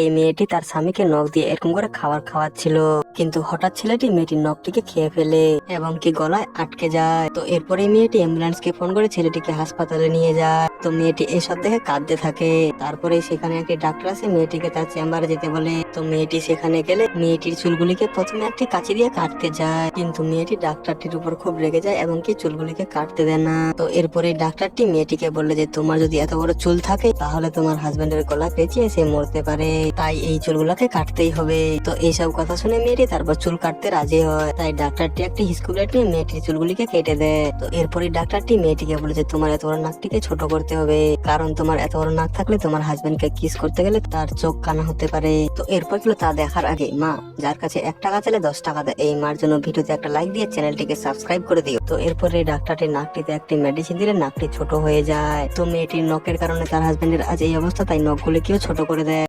এই মেয়েটি তার স্বামীকে নখ দিয়ে এরকম করে খাবার খাওয়াচ্ছিল, কিন্তু হঠাৎ ছেলেটি মেয়েটির নখটিকে খেয়ে ফেলে এবং কি গলায় আটকে যায়। তো এরপরে মেয়েটি অ্যাম্বুলেন্সকে ফোন করে ছেলেটিকে হাসপাতালে নিয়ে যায়। তো মেয়েটি এসব দেখে কাঁদতে থাকে। তারপরে সেখানে একটি ডাক্তার আসে মেয়েটিকে তার চেম্বারে যেতে বলে। তো মেয়েটি সেখানে গেলে মেয়েটির চুলগুলিকে প্রথমে একটি কাঁচি দিয়ে কাটতে যায়, কিন্তু মেয়েটি ডাক্তারটির উপর খুব রেগে যায় এবং কি চুলগুলিকে কাটতে দেয় না। তো এরপরে ডাক্তারটি মেয়েটিকে বললে যে তোমার যদি এত বড় চুল থাকে তাহলে তোমার হাজবেন্ডের গলা পেঁচিয়ে সে মরতে পারে, তাই এই চুলগুলোকে কাটতেই হবে। তো এইসব কথা শুনে মেয়েটি তারপর চুল কাটতে রাজি হয়। তাই ডাক্তারটি একটি স্কুলেট নিয়ে মেয়েটির চুলগুলিকে কেটে দেয়। তো এরপরে ডাক্তারটি মেয়েটিকে বলে যে তোমার এত বড় নাকটিকে ছোট করতে হবে, কারণ তোমার এত বড় নাক থাকলে তোমার হাজবেন্ডকে কিস করতে গেলে তার চোখ কানা হতে পারে। তো এরপর ছিল তা দেখার আগে মা যার কাছে 1 টাকা চাইলে 10 টাকা দেয়, এই মার জন্য ভিডিওতে একটা লাইক দিয়ে চ্যানেলটিকে সাবস্ক্রাইব করে দিও। তো এরপরে ডাক্তারটি নাকটিতে একটি মেডিসিন দিলে নাকটি ছোট হয়ে যায়। তো মেয়েটির নখের কারণে তার হাজবেন্ডের আজ এই অবস্থা, তাই নখগুলিকেও ছোট করে দেয়।